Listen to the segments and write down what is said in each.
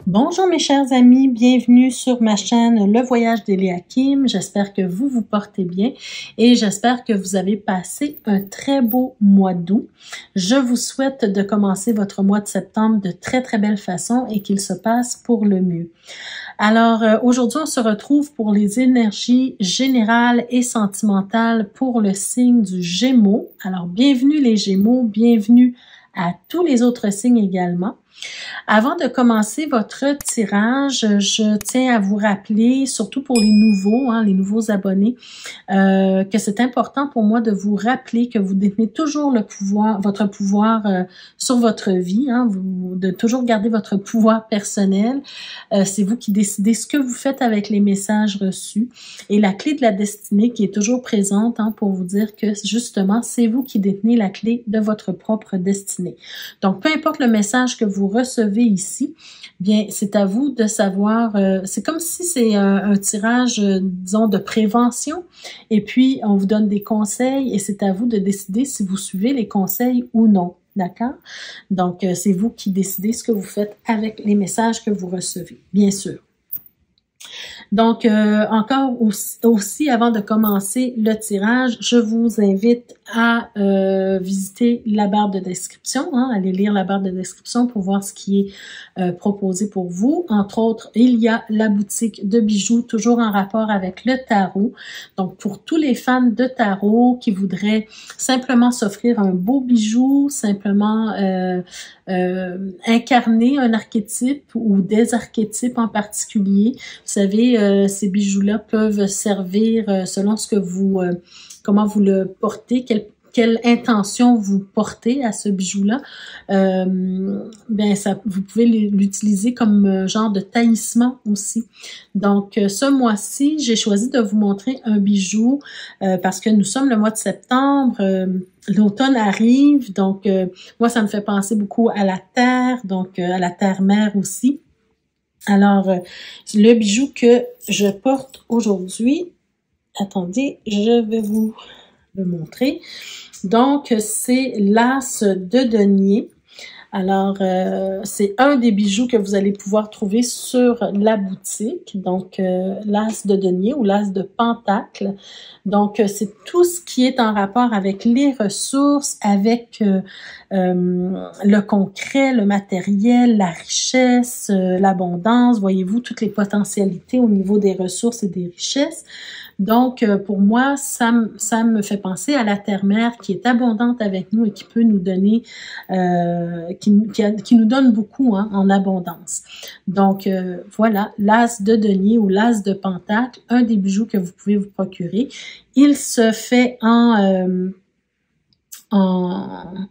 Bonjour mes chers amis, bienvenue sur ma chaîne Le Voyage d'Eliakim. J'espère que vous vous portez bien et j'espère que vous avez passé un très beau mois d'août. Je vous souhaite de commencer votre mois de septembre de très belle façon et qu'il se passe pour le mieux. Alors aujourd'hui on se retrouve pour les énergies générales et sentimentales pour le signe du Gémeaux. Alors bienvenue les Gémeaux, bienvenue à tous les autres signes également. Avant de commencer votre tirage, je tiens à vous rappeler, surtout pour les nouveaux abonnés, que c'est important pour moi de vous rappeler que vous détenez toujours le pouvoir, votre pouvoir sur votre vie, de toujours garder votre pouvoir personnel. C'est vous qui décidez ce que vous faites avec les messages reçus. Et la clé de la destinée qui est toujours présente pour vous dire que justement, c'est vous qui détenez la clé de votre propre destinée. Donc, peu importe le message que vous recevez ici, bien, c'est à vous de savoir, c'est comme si c'est un tirage, disons, de prévention, et puis on vous donne des conseils, et c'est à vous de décider si vous suivez les conseils ou non, d'accord? Donc, c'est vous qui décidez ce que vous faites avec les messages que vous recevez, bien sûr. Donc, encore aussi, avant de commencer le tirage, je vous invite à visiter la barre de description, aller lire la barre de description pour voir ce qui est proposé pour vous. Entre autres, il y a la boutique de bijoux, toujours en rapport avec le tarot. Donc, pour tous les fans de tarot qui voudraient simplement s'offrir un beau bijou, simplement incarner un archétype ou des archétypes en particulier. Vous savez, ces bijoux-là peuvent servir selon ce que vous, comment vous le portez, quelle intention vous portez à ce bijou-là. Vous pouvez l'utiliser comme genre de taillissement aussi. Donc, ce mois-ci, j'ai choisi de vous montrer un bijou parce que nous sommes le mois de septembre. L'automne arrive, donc moi, ça me fait penser beaucoup à la terre, donc à la terre-mère aussi. Alors, le bijou que je porte aujourd'hui, attendez, je vais vous le montrer. Donc, c'est l'as de denier. Alors, c'est un des bijoux que vous allez pouvoir trouver sur la boutique. Donc, l'as de denier ou l'as de pentacle. Donc, c'est tout ce qui est en rapport avec les ressources, avec le concret, le matériel, la richesse, l'abondance. Voyez-vous, toutes les potentialités au niveau des ressources et des richesses. Donc, pour moi, ça me fait penser à la terre-mère qui est abondante avec nous et qui peut nous donner, qui nous donne beaucoup en abondance. Donc, voilà, l'as de denier ou l'as de pentacle, un des bijoux que vous pouvez vous procurer. Il se fait en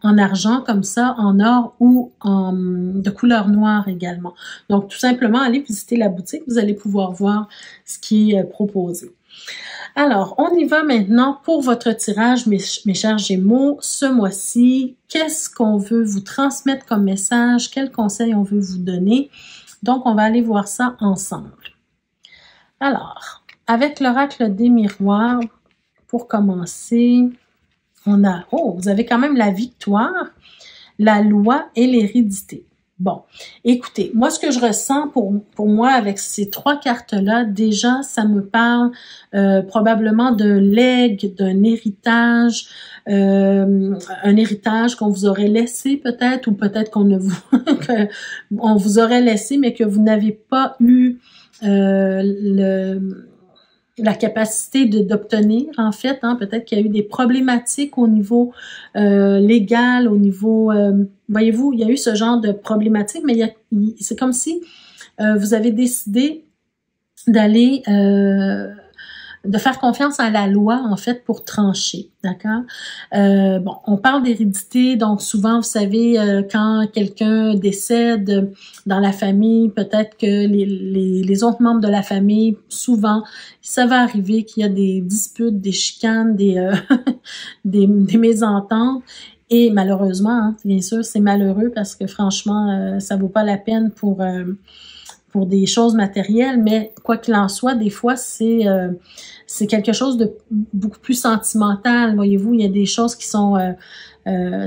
argent comme ça, en or ou de couleur noire également. Donc, tout simplement, allez visiter la boutique, vous allez pouvoir voir ce qui est proposé. Alors, on y va maintenant pour votre tirage, mes chers Gémeaux. Ce mois-ci, qu'est-ce qu'on veut vous transmettre comme message? Quels conseils on veut vous donner? Donc, on va aller voir ça ensemble. Alors, avec l'oracle des miroirs, pour commencer, on a, vous avez quand même la victoire, la loi et l'hérédité. Bon, écoutez, moi, ce que je ressens pour moi avec ces trois cartes-là, déjà, ça me parle probablement d'un legs, d'un héritage, un héritage qu'on vous aurait laissé peut-être, ou peut-être qu'on ne vous, on vous aurait laissé, mais que vous n'avez pas eu la capacité d'obtenir, en fait, peut-être qu'il y a eu des problématiques au niveau légal, au niveau, voyez-vous, il y a eu ce genre de problématiques, mais c'est comme si vous avez décidé d'aller, de faire confiance à la loi, en fait, pour trancher, d'accord? Bon, on parle d'hérédité, donc souvent, vous savez, quand quelqu'un décède dans la famille, peut-être que les autres membres de la famille, souvent, ça va arriver qu'il y a des disputes, des chicanes, des mésententes. Et malheureusement, bien sûr, c'est malheureux parce que franchement, ça vaut pas la peine pour des choses matérielles, mais quoi qu'il en soit, des fois, c'est quelque chose de beaucoup plus sentimental. Voyez-vous, il y a des choses qui sont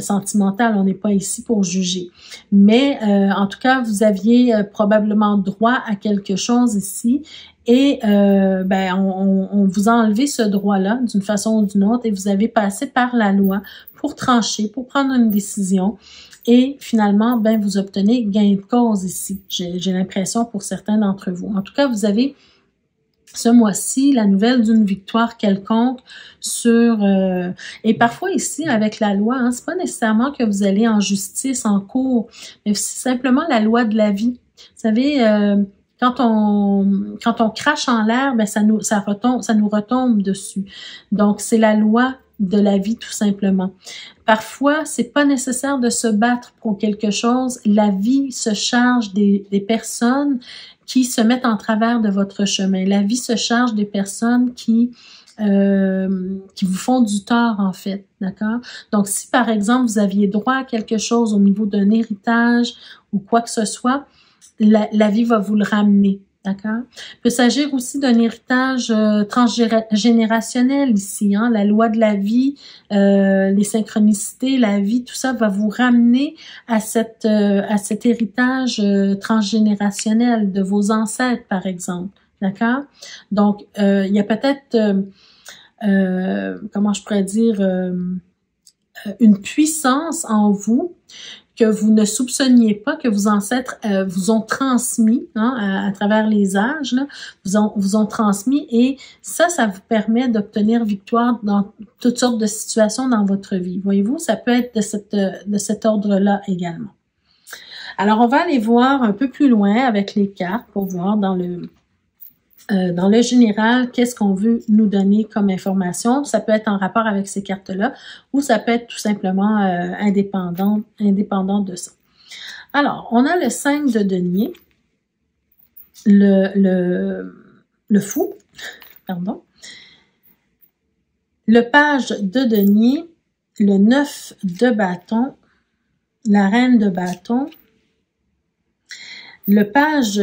sentimentale. On n'est pas ici pour juger. Mais en tout cas, vous aviez probablement droit à quelque chose ici. Et on vous a enlevé ce droit-là d'une façon ou d'une autre et vous avez passé par la loi pour trancher, pour prendre une décision. Et finalement, vous obtenez gain de cause ici. J'ai l'impression pour certains d'entre vous. En tout cas, vous avez ce mois-ci la nouvelle d'une victoire quelconque sur... et parfois ici, avec la loi, c'est pas nécessairement que vous allez en justice, en cours, mais c'est simplement la loi de la vie. Vous savez... Quand on crache en l'air, ça nous retombe dessus. Donc, c'est la loi de la vie, tout simplement. Parfois, c'est pas nécessaire de se battre pour quelque chose. La vie se charge des personnes qui se mettent en travers de votre chemin. La vie se charge des personnes qui vous font du tort, en fait, d'accord? Donc, si, par exemple, vous aviez droit à quelque chose au niveau d'un héritage ou quoi que ce soit, la vie va vous le ramener, d'accord? Il peut s'agir aussi d'un héritage transgénérationnel ici, la loi de la vie, les synchronicités, la vie, tout ça va vous ramener à cet héritage transgénérationnel de vos ancêtres, par exemple, d'accord? Donc, il y a peut-être, comment je pourrais dire, une puissance en vous que vous ne soupçonniez pas, que vos ancêtres vous ont transmis à travers les âges, là, vous ont transmis, et ça vous permet d'obtenir victoire dans toutes sortes de situations dans votre vie. Voyez-vous, ça peut être de cet ordre-là également. Alors, on va aller voir un peu plus loin avec les cartes pour voir dans le général, qu'est-ce qu'on veut nous donner comme information. Ça peut être en rapport avec ces cartes-là ou ça peut être tout simplement indépendant de ça. Alors, on a le 5 de denier, le fou, pardon, le page de denier, le 9 de bâton, la reine de bâton, le page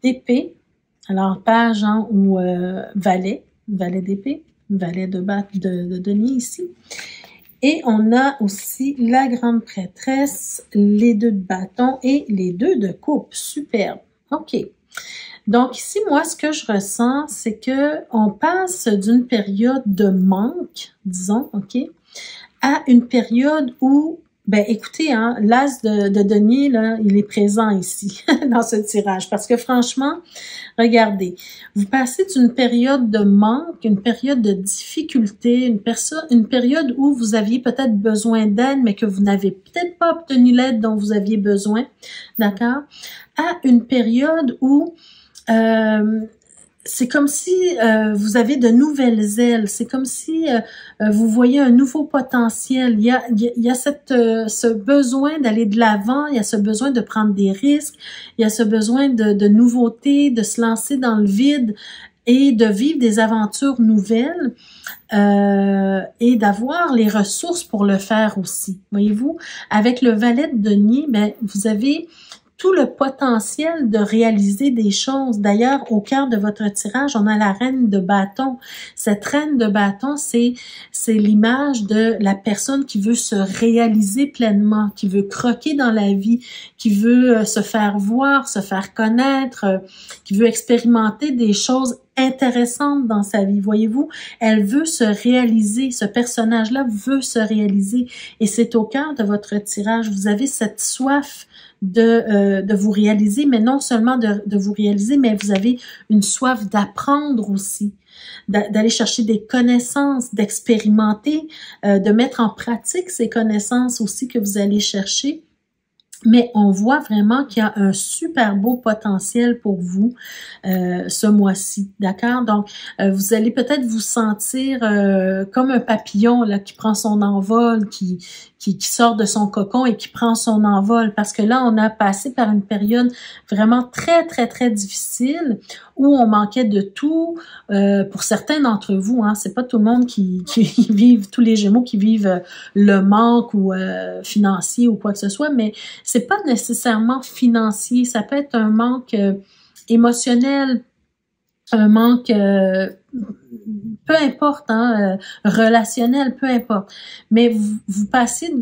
d'épée, alors page ou valet d'épée, valet de denier ici. Et on a aussi la grande prêtresse, les 2 de bâton et les 2 de coupe. Superbe. OK. Donc ici, moi, ce que je ressens, c'est que on passe d'une période de manque, disons, OK, à une période où écoutez, l'as de denier, là, il est présent ici, dans ce tirage. Parce que franchement, regardez, vous passez d'une période de manque, une période de difficulté, une période où vous aviez peut-être besoin d'aide, mais que vous n'avez peut-être pas obtenu l'aide dont vous aviez besoin, d'accord? À une période où c'est comme si vous avez de nouvelles ailes, c'est comme si vous voyez un nouveau potentiel. Il y a ce besoin d'aller de l'avant, il y a ce besoin de prendre des risques, il y a ce besoin de nouveautés, de se lancer dans le vide et de vivre des aventures nouvelles et d'avoir les ressources pour le faire aussi. Voyez-vous, avec le valet de denier, vous avez tout le potentiel de réaliser des choses. D'ailleurs, au cœur de votre tirage, on a la reine de bâton. Cette reine de bâton, c'est l'image de la personne qui veut se réaliser pleinement, qui veut croquer dans la vie, qui veut se faire voir, se faire connaître, qui veut expérimenter des choses intéressante dans sa vie, voyez-vous, elle veut se réaliser, ce personnage-là veut se réaliser et c'est au cœur de votre tirage, vous avez cette soif de vous réaliser, mais non seulement de vous réaliser, mais vous avez une soif d'apprendre aussi, d'aller chercher des connaissances, d'expérimenter, de mettre en pratique ces connaissances aussi que vous allez chercher. Mais on voit vraiment qu'il y a un super beau potentiel pour vous ce mois-ci, d'accord? Donc, vous allez peut-être vous sentir comme un papillon là qui prend son envol, qui sort de son cocon et qui prend son envol. Parce que là, on a passé par une période vraiment très, très, très difficile où on manquait de tout. Pour certains d'entre vous, c'est pas tout le monde qui vivent, tous les Gémeaux qui vivent le manque ou financier ou quoi que ce soit, mais c'est pas nécessairement financier, ça peut être un manque émotionnel, un manque peu importe, hein, relationnel, peu importe. Mais vous passez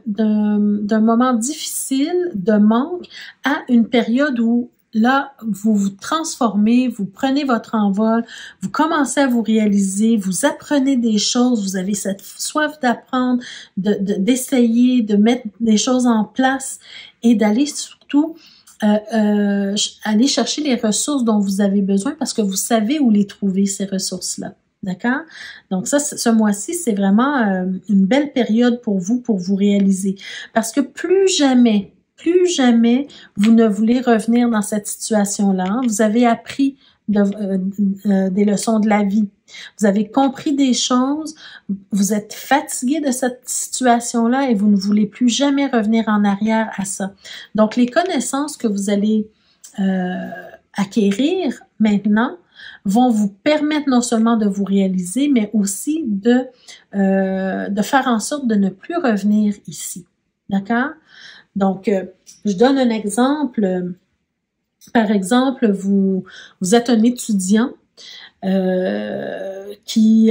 d'un moment difficile, de manque, à une période où là, vous vous transformez, vous prenez votre envol, vous commencez à vous réaliser, vous apprenez des choses, vous avez cette soif d'apprendre, d'essayer, de mettre des choses en place et d'aller surtout aller chercher les ressources dont vous avez besoin parce que vous savez où les trouver, ces ressources-là. D'accord? Donc ça, ce mois-ci, c'est vraiment une belle période pour vous réaliser. Parce que plus jamais, vous ne voulez revenir dans cette situation-là. Vous avez appris des leçons de la vie. Vous avez compris des choses, vous êtes fatigué de cette situation-là et vous ne voulez plus jamais revenir en arrière à ça. Donc, les connaissances que vous allez acquérir maintenant vont vous permettre non seulement de vous réaliser, mais aussi de faire en sorte de ne plus revenir ici. D'accord? Donc, je donne un exemple. Par exemple, vous êtes un étudiant qui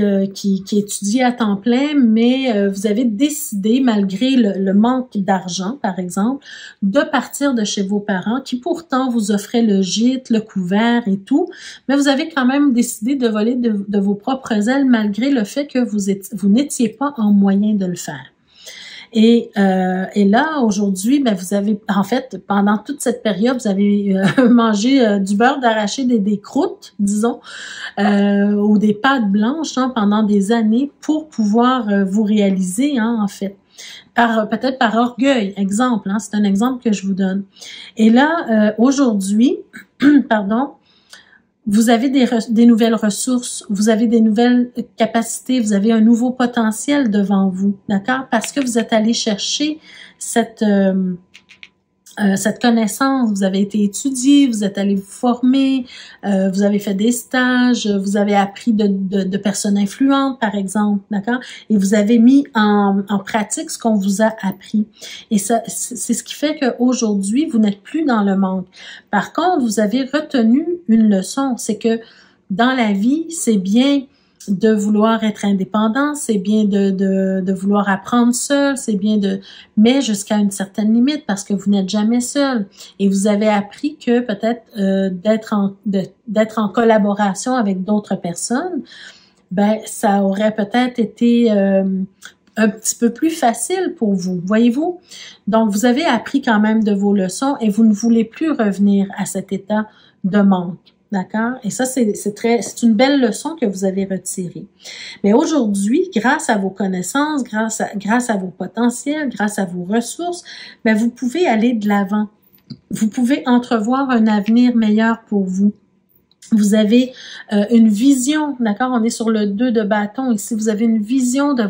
étudie à temps plein, mais vous avez décidé, malgré le manque d'argent, par exemple, de partir de chez vos parents, qui pourtant vous offraient le gîte, le couvert et tout, mais vous avez quand même décidé de voler de vos propres ailes, malgré le fait que vous n'étiez pas en moyen de le faire. Et là, aujourd'hui, ben, vous avez, en fait, pendant toute cette période, vous avez mangé du beurre d'arachide des croûtes, disons, ou des pâtes blanches, hein, pendant des années pour pouvoir vous réaliser, hein, en fait. Peut-être par orgueil, exemple, hein, c'est un exemple que je vous donne. Et là, aujourd'hui, pardon, vous avez des nouvelles ressources, vous avez des nouvelles capacités, vous avez un nouveau potentiel devant vous, d'accord? Parce que vous êtes allé chercher cette connaissance, vous avez été étudié, vous êtes allé vous former, vous avez fait des stages, vous avez appris de personnes influentes, par exemple, d'accord? Et vous avez mis en pratique ce qu'on vous a appris. Et ça, c'est ce qui fait qu'aujourd'hui, vous n'êtes plus dans le manque. Par contre, vous avez retenu une leçon, c'est que dans la vie, c'est bien de vouloir être indépendant, c'est bien de vouloir apprendre seul, c'est bien mais jusqu'à une certaine limite parce que vous n'êtes jamais seul et vous avez appris que peut-être d'être en collaboration avec d'autres personnes, ben ça aurait peut-être été un petit peu plus facile pour vous, voyez-vous? Donc vous avez appris quand même de vos leçons et vous ne voulez plus revenir à cet état de manque. D'accord? Et ça, c'est une belle leçon que vous avez retirée. Mais aujourd'hui, grâce à vos connaissances, grâce à vos potentiels, grâce à vos ressources, ben vous pouvez aller de l'avant. Vous pouvez entrevoir un avenir meilleur pour vous. Vous avez une vision, d'accord? On est sur le 2 de bâton ici. Vous avez une vision de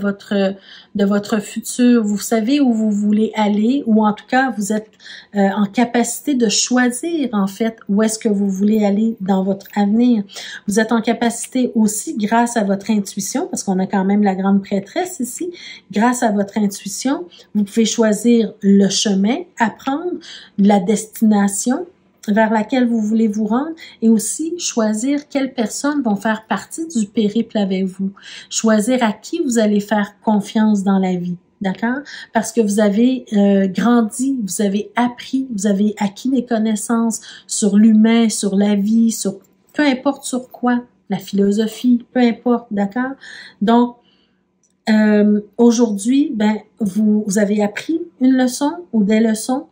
votre futur. Vous savez où vous voulez aller, ou en tout cas, vous êtes en capacité de choisir, en fait, où est-ce que vous voulez aller dans votre avenir. Vous êtes en capacité aussi, grâce à votre intuition, parce qu'on a quand même la grande prêtresse ici, grâce à votre intuition, vous pouvez choisir le chemin à prendre, la destination vers laquelle vous voulez vous rendre et aussi choisir quelles personnes vont faire partie du périple avec vous. Choisir à qui vous allez faire confiance dans la vie. D'accord? Parce que vous avez grandi, vous avez appris, vous avez acquis des connaissances sur l'humain, sur la vie, sur peu importe sur quoi, la philosophie, peu importe, d'accord? Donc, aujourd'hui, ben, vous avez appris une leçon ou des leçons.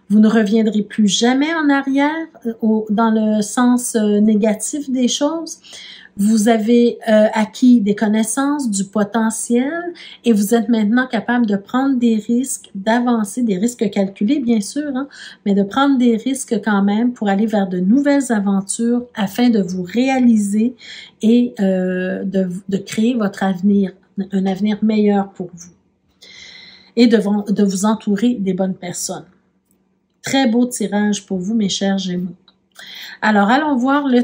Vous ne reviendrez plus jamais en arrière dans le sens négatif des choses. Vous avez acquis des connaissances, du potentiel et vous êtes maintenant capable de prendre des risques, d'avancer, des risques calculés bien sûr, hein, mais de prendre des risques quand même pour aller vers de nouvelles aventures afin de vous réaliser et de créer votre avenir, un avenir meilleur pour vous et de vous entourer des bonnes personnes. Très beau tirage pour vous, mes chers Gémeaux. Alors, allons voir le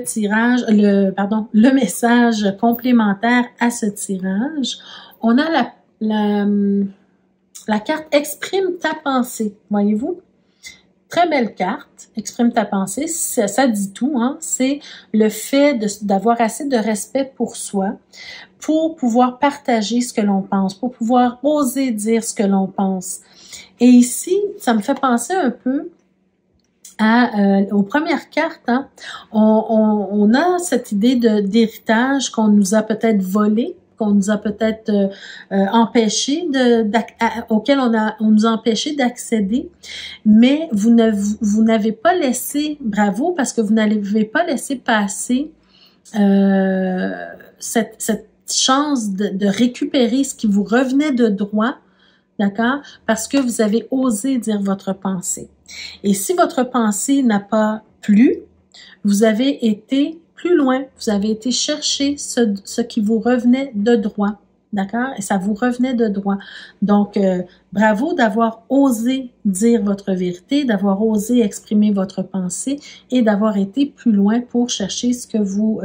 message complémentaire à ce tirage. On a la carte « Exprime ta pensée », voyez-vous? très belle carte, exprime ta pensée, ça dit tout, hein? C'est le fait d'avoir assez de respect pour soi, pour pouvoir partager ce que l'on pense, pour pouvoir oser dire ce que l'on pense. Et ici, ça me fait penser un peu aux premières cartes, hein. On a cette idée d'héritage qu'on nous a peut-être volé, qu'on nous a peut-être empêché auquel on nous a empêché d'accéder, mais vous n'avez pas laissé, bravo, parce que vous n'avez pas laissé passer cette chance de récupérer ce qui vous revenait de droit, d'accord, parce que vous avez osé dire votre pensée. Et si votre pensée n'a pas plu, vous avez été plus loin, vous avez été chercher ce qui vous revenait de droit, d'accord? Et ça vous revenait de droit. Donc, bravo d'avoir osé dire votre vérité, d'avoir osé exprimer votre pensée et d'avoir été plus loin pour chercher ce que vous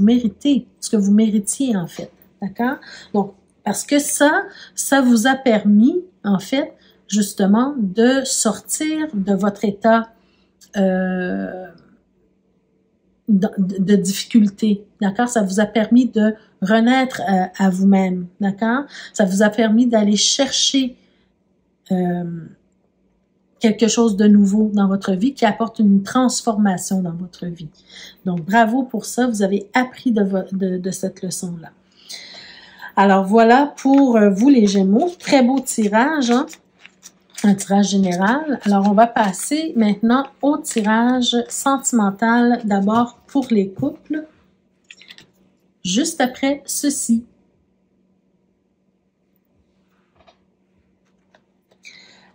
méritez, ce que vous méritiez en fait, d'accord? Donc, parce que ça vous a permis, en fait, justement, de sortir de votre état de difficulté, d'accord? Ça vous a permis de renaître à vous-même, d'accord? Ça vous a permis d'aller chercher quelque chose de nouveau dans votre vie qui apporte une transformation dans votre vie. Donc, bravo pour ça, vous avez appris de cette leçon-là. Alors, voilà pour vous les Gémeaux. Très beau tirage, hein? Un tirage général. Alors, on va passer maintenant au tirage sentimental, d'abord pour les couples, juste après ceci.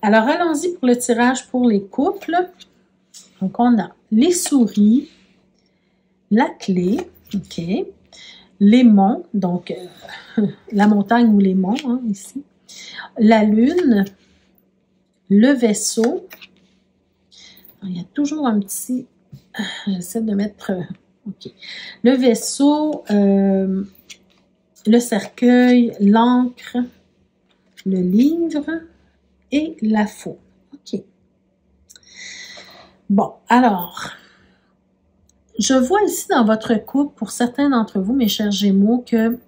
Alors, allons-y pour le tirage pour les couples. Donc, on a les souris, la clé, OK, les monts, donc la montagne ou les monts, hein, ici, la lune, le vaisseau. Il y a toujours un petit... J'essaie de mettre... OK. Le vaisseau, le cercueil, l'encre, le livre et la faux. OK. Bon, alors... Je vois ici dans votre couple, pour certains d'entre vous, mes chers Gémeaux, que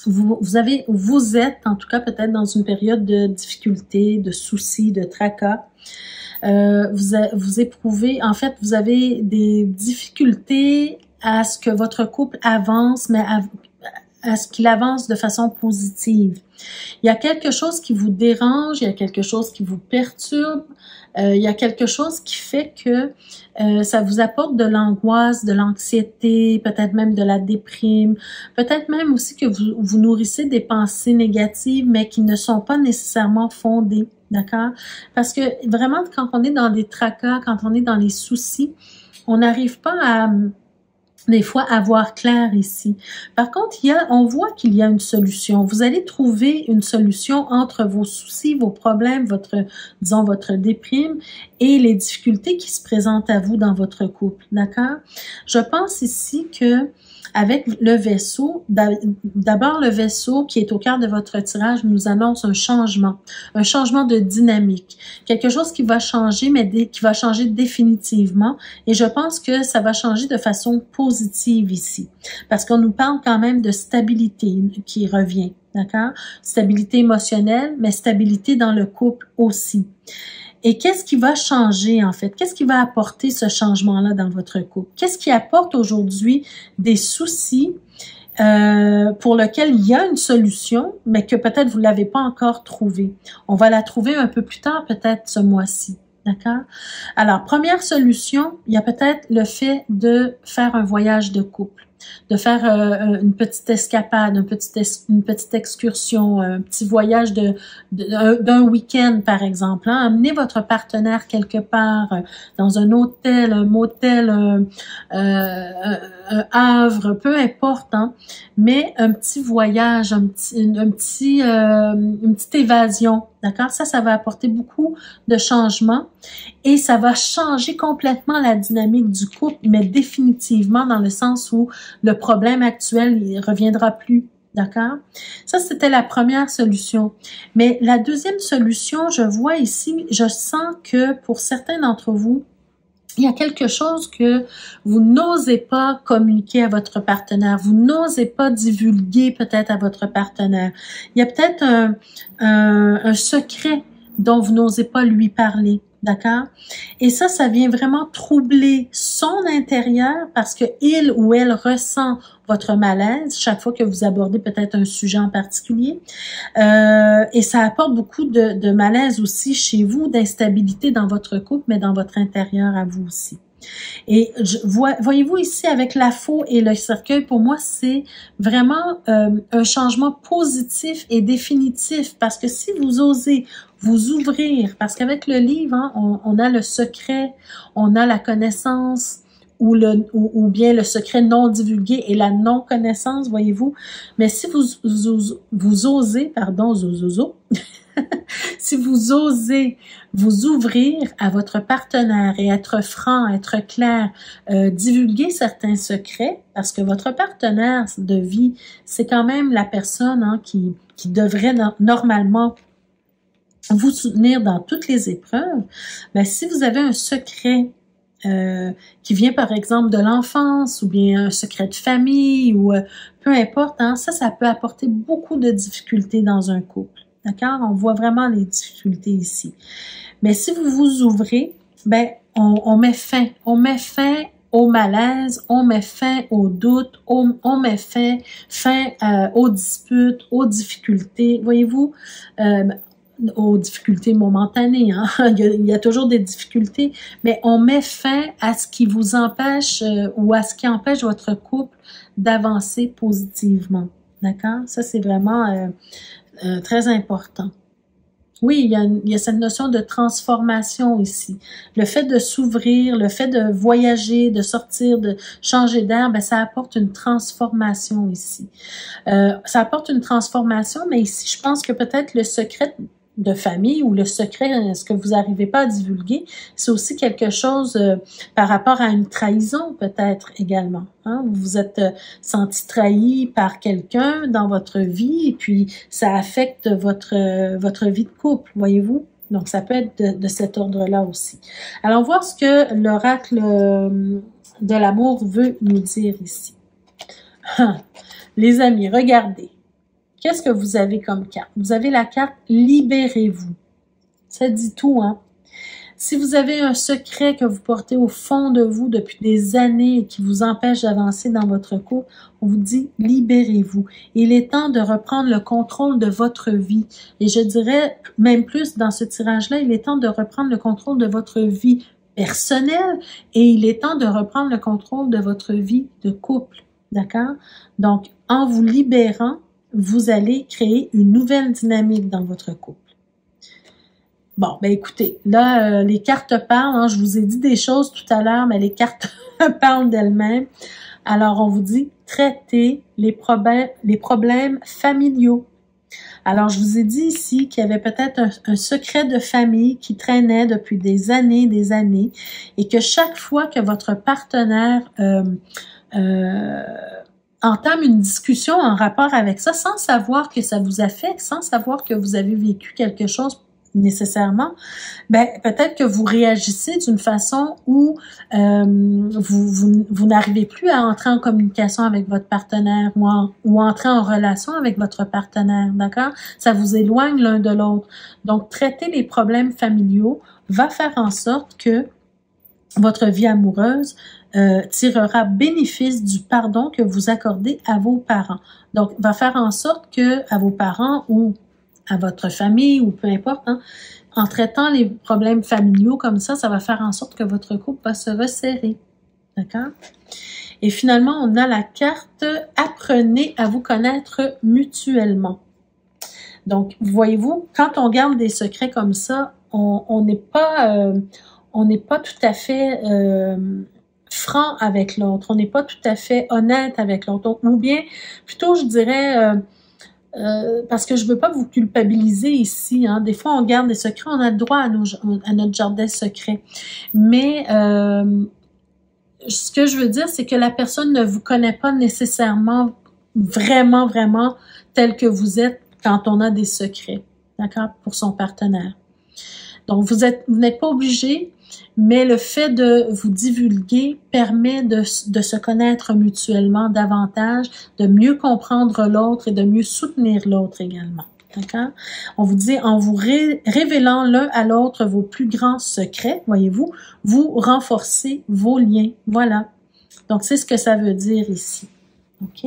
vous êtes, en tout cas peut-être dans une période de difficulté, de soucis, de tracas. Vous éprouvez, en fait, vous avez des difficultés à ce que votre couple avance, mais à ce qu'il avance de façon positive. Il y a quelque chose qui vous dérange, il y a quelque chose qui vous perturbe, il y a quelque chose qui fait que ça vous apporte de l'angoisse, de l'anxiété, peut-être même de la déprime, peut-être même aussi que vous nourrissez des pensées négatives, mais qui ne sont pas nécessairement fondées, d'accord? Parce que vraiment, quand on est dans des tracas, quand on est dans les soucis, on n'arrive pas à... des fois, à voir clair ici. Par contre, on voit qu'il y a une solution. Vous allez trouver une solution entre vos soucis, vos problèmes, disons, votre déprime et les difficultés qui se présentent à vous dans votre couple, d'accord? Je pense ici que avec le vaisseau, d'abord le vaisseau qui est au cœur de votre tirage nous annonce un changement de dynamique, quelque chose qui va changer, mais qui va changer définitivement. Et je pense que ça va changer de façon positive ici, parce qu'on nous parle quand même de stabilité qui revient, d'accord? Stabilité émotionnelle, mais stabilité dans le couple aussi. Et qu'est-ce qui va changer, en fait? Qu'est-ce qui va apporter ce changement-là dans votre couple? Qu'est-ce qui apporte aujourd'hui des soucis pour lesquels il y a une solution, mais que peut-être vous ne l'avez pas encore trouvée? On va la trouver un peu plus tard, peut-être ce mois-ci. D'accord? Alors, première solution, il y a peut-être le fait de faire un voyage de couple, de faire une petite escapade, une petite excursion, un petit voyage d'un week-end, par exemple. Hein? Amenez votre partenaire quelque part, dans un hôtel, un motel, un havre, peu importe, hein? Mais un petit voyage, une petite évasion. D'accord? Ça va apporter beaucoup de changements et ça va changer complètement la dynamique du couple, mais définitivement dans le sens où le problème actuel, il reviendra plus. D'accord? Ça, c'était la première solution. Mais la deuxième solution, je vois ici, je sens que pour certains d'entre vous, il y a quelque chose que vous n'osez pas communiquer à votre partenaire, vous n'osez pas divulguer peut-être à votre partenaire. Il y a peut-être un secret dont vous n'osez pas lui parler. D'accord? Et ça vient vraiment troubler son intérieur parce que il ou elle ressent votre malaise chaque fois que vous abordez peut-être un sujet en particulier. Et ça apporte beaucoup de malaise aussi chez vous, d'instabilité dans votre couple, mais dans votre intérieur à vous aussi. Et voyez-vous ici avec la faux et le cercueil, pour moi, c'est vraiment un changement positif et définitif parce que si vous osez vous ouvrir, parce qu'avec le livre, hein, on a le secret, on a la connaissance ou bien le secret non divulgué et la non-connaissance, voyez-vous. Mais si vous osez, pardon, zozozo, si vous osez vous ouvrir à votre partenaire et être franc, être clair, divulguer certains secrets, parce que votre partenaire de vie, c'est quand même la personne hein, qui devrait normalement vous soutenir dans toutes les épreuves. Mais si vous avez un secret qui vient par exemple de l'enfance ou bien un secret de famille ou peu importe, hein, ça peut apporter beaucoup de difficultés dans un couple. D'accord? On voit vraiment les difficultés ici. Mais si vous vous ouvrez, ben on met fin. On met fin au malaise, on met fin aux doutes, on met fin aux disputes, aux difficultés. Voyez-vous, aux difficultés momentanées. Hein? Il y a toujours des difficultés, mais on met fin à ce qui vous empêche ou à ce qui empêche votre couple d'avancer positivement. D'accord? Ça, c'est vraiment très important. Oui, il y a cette notion de transformation ici. Le fait de s'ouvrir, le fait de voyager, de sortir, de changer d'air, ben, ça apporte une transformation ici. Ça apporte une transformation, mais ici, je pense que peut-être le secret de famille ou le secret, ce que vous n'arrivez pas à divulguer, c'est aussi quelque chose par rapport à une trahison peut-être également. Hein? Vous vous êtes senti trahi par quelqu'un dans votre vie et puis ça affecte votre vie de couple, voyez-vous? Donc ça peut être de cet ordre-là aussi. Allons voir ce que l'oracle de l'amour veut nous dire ici. Les amis, regardez. Qu'est-ce que vous avez comme carte? Vous avez la carte « Libérez-vous ». Ça dit tout, hein? Si vous avez un secret que vous portez au fond de vous depuis des années et qui vous empêche d'avancer dans votre couple, on vous dit « Libérez-vous ». Il est temps de reprendre le contrôle de votre vie. Et je dirais même plus dans ce tirage-là, il est temps de reprendre le contrôle de votre vie personnelle et il est temps de reprendre le contrôle de votre vie de couple. D'accord? Donc, en vous libérant, vous allez créer une nouvelle dynamique dans votre couple. Bon, ben écoutez, là, les cartes parlent. Hein, je vous ai dit des choses tout à l'heure, mais les cartes parlent d'elles-mêmes. Alors, on vous dit, traitez les problèmes familiaux. Alors, je vous ai dit ici qu'il y avait peut-être un secret de famille qui traînait depuis des années, et que chaque fois que votre partenaire entame une discussion en rapport avec ça, sans savoir que ça vous affecte, sans savoir que vous avez vécu quelque chose nécessairement, ben peut-être que vous réagissez d'une façon où vous n'arrivez plus à entrer en communication avec votre partenaire ou entrer en relation avec votre partenaire, d'accord? Ça vous éloigne l'un de l'autre. Donc, traiter les problèmes familiaux va faire en sorte que votre vie amoureuse tirera bénéfice du pardon que vous accordez à vos parents. Donc, va faire en sorte que à vos parents ou à votre famille ou peu importe, hein, en traitant les problèmes familiaux comme ça va faire en sorte que votre couple va se resserrer. D'accord? Et finalement, on a la carte « Apprenez à vous connaître mutuellement ». Donc, voyez-vous, quand on garde des secrets comme ça, on n'est pas tout à fait franc avec l'autre, on n'est pas tout à fait honnête avec l'autre, ou bien plutôt je dirais parce que je veux pas vous culpabiliser ici, hein. Des fois on garde des secrets, on a le droit à notre jardin secret, mais ce que je veux dire c'est que la personne ne vous connaît pas nécessairement vraiment, vraiment tel que vous êtes quand on a des secrets, d'accord, pour son partenaire. Donc, vous n'êtes pas obligé, mais le fait de vous divulguer permet de se connaître mutuellement davantage, de mieux comprendre l'autre et de mieux soutenir l'autre également. D'accord? On vous dit, en vous révélant l'un à l'autre vos plus grands secrets, voyez-vous, vous renforcez vos liens. Voilà. Donc, c'est ce que ça veut dire ici. OK?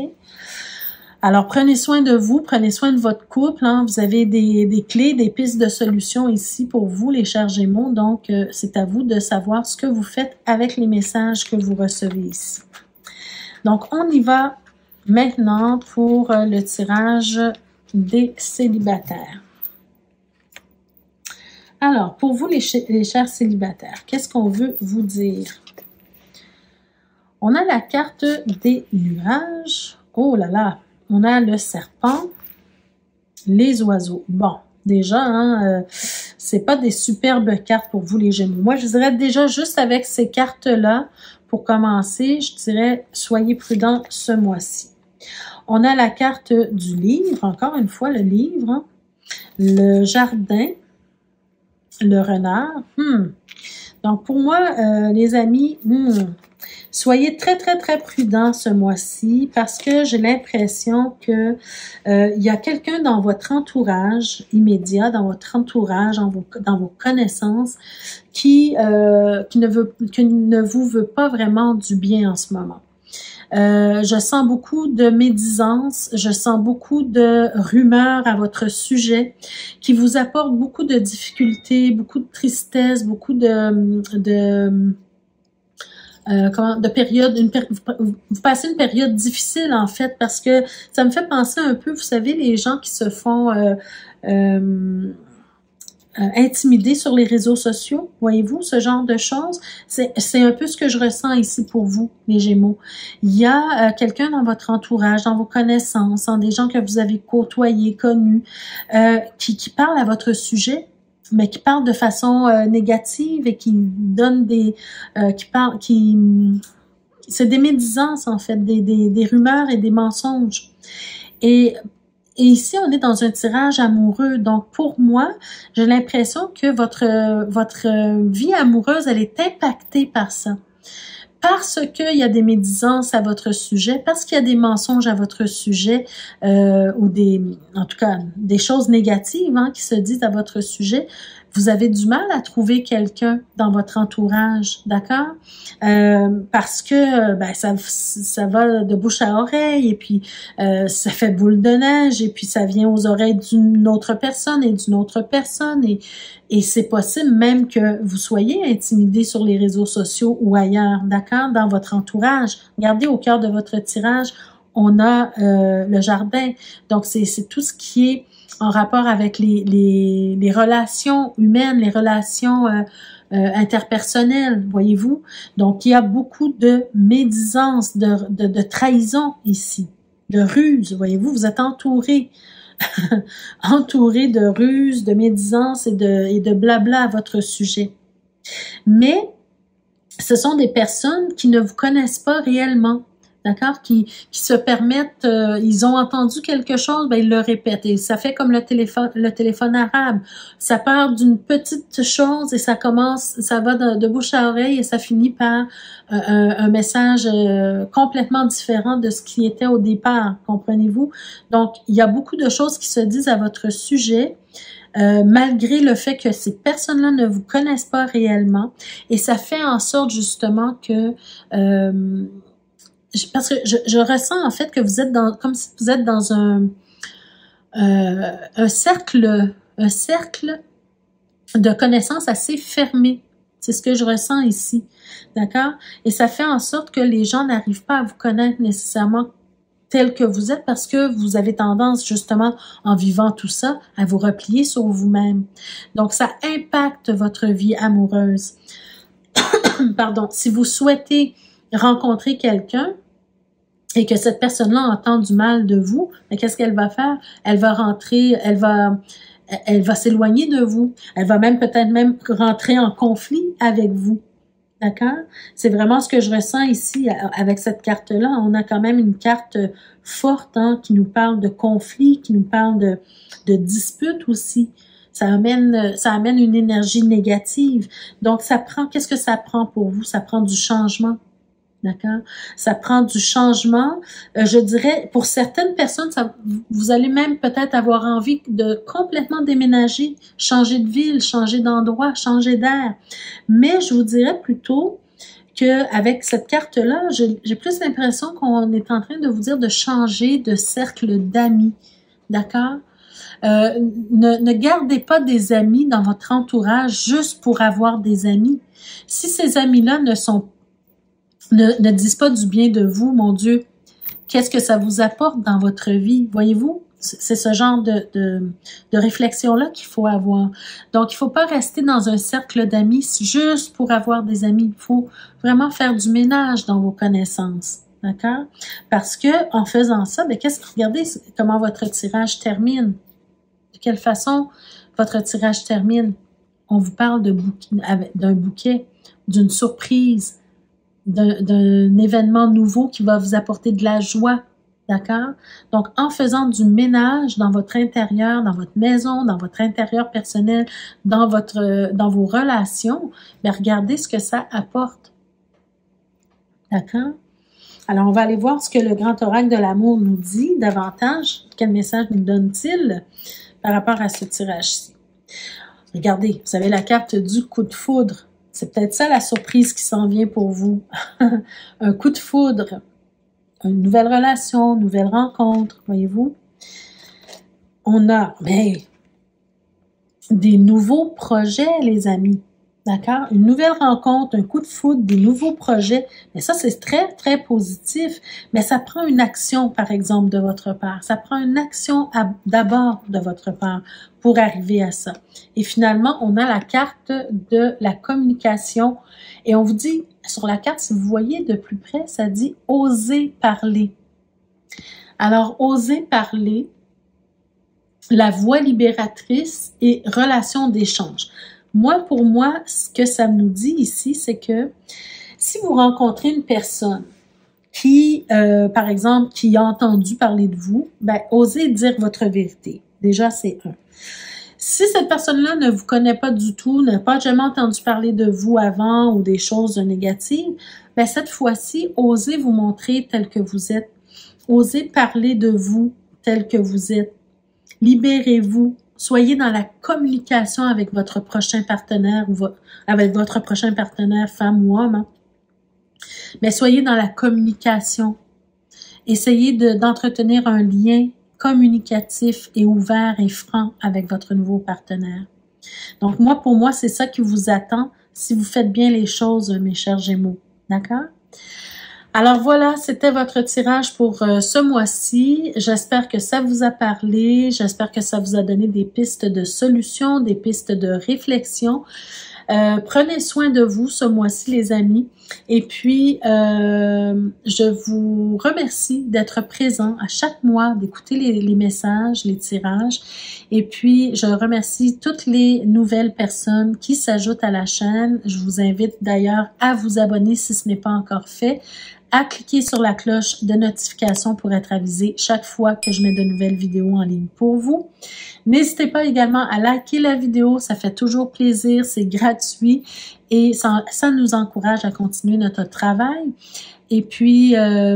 Alors, prenez soin de vous, prenez soin de votre couple. Hein. Vous avez des clés, des pistes de solutions ici pour vous, les chers Gémeaux. Donc, c'est à vous de savoir ce que vous faites avec les messages que vous recevez ici. Donc, on y va maintenant pour le tirage des célibataires. Alors, pour vous, les chers célibataires, qu'est-ce qu'on veut vous dire? On a la carte des nuages. Oh là là! On a le serpent, les oiseaux. Bon, déjà, hein, c'est pas des superbes cartes pour vous, les Gémeaux. Moi, je dirais déjà, juste avec ces cartes-là, pour commencer, je dirais, soyez prudents ce mois-ci. On a la carte du livre, encore une fois, le livre, hein, le jardin, le renard. Donc, pour moi, les amis, soyez très, très, très prudents ce mois-ci parce que j'ai l'impression que il y a quelqu'un dans votre entourage immédiat, dans votre entourage, dans vos connaissances, qui ne vous veut pas vraiment du bien en ce moment. Je sens beaucoup de médisance, je sens beaucoup de rumeurs à votre sujet qui vous apportent beaucoup de difficultés, beaucoup de tristesse, beaucoup de période, vous passez une période difficile en fait parce que ça me fait penser un peu, vous savez, les gens qui se font intimider sur les réseaux sociaux, voyez-vous, ce genre de choses, c'est un peu ce que je ressens ici pour vous, les Gémeaux. Il y a quelqu'un dans votre entourage, dans vos connaissances, dans des gens que vous avez côtoyés, connus, qui parlent à votre sujet, mais qui parlent de façon négative et qui donnent c'est des médisances en fait, des rumeurs et des mensonges. Et ici, on est dans un tirage amoureux. Donc, pour moi, j'ai l'impression que votre vie amoureuse, elle est impactée par ça. Parce qu'il y a des médisances à votre sujet, parce qu'il y a des mensonges à votre sujet, ou en tout cas, des choses négatives qui se disent à votre sujet, vous avez du mal à trouver quelqu'un dans votre entourage, d'accord? Parce que ça va de bouche à oreille et puis ça fait boule de neige et puis ça vient aux oreilles d'une autre personne et d'une autre personne et c'est possible même que vous soyez intimidé sur les réseaux sociaux ou ailleurs, d'accord? Dans votre entourage. Regardez au cœur de votre tirage, on a le jardin. Donc, c'est tout ce qui est en rapport avec les relations humaines, les relations interpersonnelles, voyez-vous. Donc, il y a beaucoup de médisance, de trahison ici, de ruse, voyez-vous. Vous êtes entouré, entouré de ruses, de médisance et de blabla à votre sujet. Mais ce sont des personnes qui ne vous connaissent pas réellement. D'accord? Qui se permettent, ils ont entendu quelque chose, ils le répètent. Et ça fait comme le téléphone arabe. Ça part d'une petite chose et ça va de bouche à oreille et ça finit par un message complètement différent de ce qui était au départ. Comprenez-vous? Donc, il y a beaucoup de choses qui se disent à votre sujet. Malgré le fait que ces personnes-là ne vous connaissent pas réellement. Et ça fait en sorte justement que parce que je ressens en fait que vous êtes comme si vous êtes dans un cercle de connaissances assez fermé. C'est ce que je ressens ici, d'accord? Et ça fait en sorte que les gens n'arrivent pas à vous connaître nécessairement tel que vous êtes parce que vous avez tendance justement en vivant tout ça à vous replier sur vous-même. Donc ça impacte votre vie amoureuse. Pardon, si vous souhaitez rencontrer quelqu'un et que cette personne-là entend du mal de vous, mais qu'est-ce qu'elle va faire? Elle va rentrer, elle va s'éloigner de vous. Elle va peut-être même rentrer en conflit avec vous. D'accord? C'est vraiment ce que je ressens ici avec cette carte-là. On a quand même une carte forte hein, qui nous parle de conflit, qui nous parle de dispute aussi. Ça amène une énergie négative. Donc, ça prend, qu'est-ce que ça prend pour vous? Ça prend du changement. D'accord? Ça prend du changement. Je dirais, pour certaines personnes, vous allez même peut-être avoir envie de complètement déménager, changer de ville, changer d'endroit, changer d'air. Mais je vous dirais plutôt qu'avec cette carte-là, j'ai plus l'impression qu'on est en train de vous dire de changer de cercle d'amis. D'accord? Ne gardez pas des amis dans votre entourage juste pour avoir des amis. Si ces amis-là ne disent pas du bien de vous, mon Dieu, qu'est-ce que ça vous apporte dans votre vie? Voyez-vous? C'est ce genre de réflexion-là qu'il faut avoir. Donc, il ne faut pas rester dans un cercle d'amis juste pour avoir des amis. Il faut vraiment faire du ménage dans vos connaissances. D'accord? Parce que en faisant ça, regardez comment votre tirage termine. De quelle façon votre tirage termine? On vous parle d'un bouquet, d'une surprise, d'un événement nouveau qui va vous apporter de la joie, d'accord? Donc, en faisant du ménage dans votre intérieur, dans votre maison, dans votre intérieur personnel, dans vos relations, bien, regardez ce que ça apporte, d'accord? Alors, on va aller voir ce que le grand oracle de l'amour nous dit davantage. Quel message nous donne-t-il par rapport à ce tirage-ci? Regardez, vous avez la carte du coup de foudre. C'est peut-être ça la surprise qui s'en vient pour vous. Un coup de foudre, une nouvelle relation, une nouvelle rencontre, voyez-vous. On a des nouveaux projets, les amis. D'accord? Une nouvelle rencontre, un coup de foudre, des nouveaux projets. Mais ça, c'est très, très positif. Mais ça prend une action, par exemple, de votre part. Ça prend une action d'abord de votre part pour arriver à ça. Et finalement, on a la carte de la communication. Et on vous dit, sur la carte, si vous voyez de plus près, ça dit « oser parler ». Alors, oser parler, la voix libératrice et relation d'échange. Pour moi, ce que ça nous dit ici, c'est que si vous rencontrez une personne qui, par exemple, qui a entendu parler de vous, osez dire votre vérité. Déjà, c'est un. Si cette personne-là ne vous connaît pas du tout, n'a pas jamais entendu parler de vous avant ou des choses négatives, cette fois-ci, osez vous montrer tel que vous êtes. Osez parler de vous tel que vous êtes. Libérez-vous. Soyez dans la communication avec votre prochain partenaire ou avec votre prochain partenaire, femme ou homme. Hein. Mais soyez dans la communication. Essayez d'entretenir un lien communicatif et ouvert et franc avec votre nouveau partenaire. Donc, pour moi, c'est ça qui vous attend si vous faites bien les choses, mes chers Gémeaux. D'accord? Alors voilà, c'était votre tirage pour ce mois-ci. J'espère que ça vous a parlé. J'espère que ça vous a donné des pistes de solutions, des pistes de réflexion. Prenez soin de vous ce mois-ci, les amis. Et puis, je vous remercie d'être présent à chaque mois, d'écouter les messages, les tirages. Et puis, je remercie toutes les nouvelles personnes qui s'ajoutent à la chaîne. Je vous invite d'ailleurs à vous abonner si ce n'est pas encore fait, à cliquer sur la cloche de notification pour être avisé chaque fois que je mets de nouvelles vidéos en ligne pour vous. N'hésitez pas également à liker la vidéo, ça fait toujours plaisir, c'est gratuit et ça nous encourage à continuer notre travail. Et puis,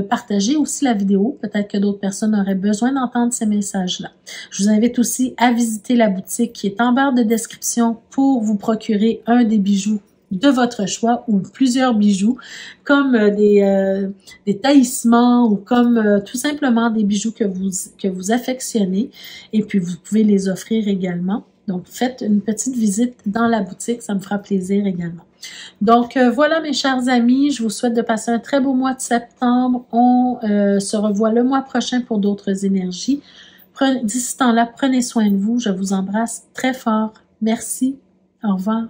partagez aussi la vidéo, peut-être que d'autres personnes auraient besoin d'entendre ces messages-là. Je vous invite aussi à visiter la boutique qui est en barre de description pour vous procurer un des bijoux de votre choix ou plusieurs bijoux comme des taillissements ou comme tout simplement des bijoux que vous affectionnez et puis vous pouvez les offrir également. Donc faites une petite visite dans la boutique, ça me fera plaisir également. Donc voilà mes chers amis, je vous souhaite de passer un très beau mois de septembre. On se revoit le mois prochain pour d'autres énergies. D'ici ce temps-là, prenez soin de vous, je vous embrasse très fort. Merci, au revoir.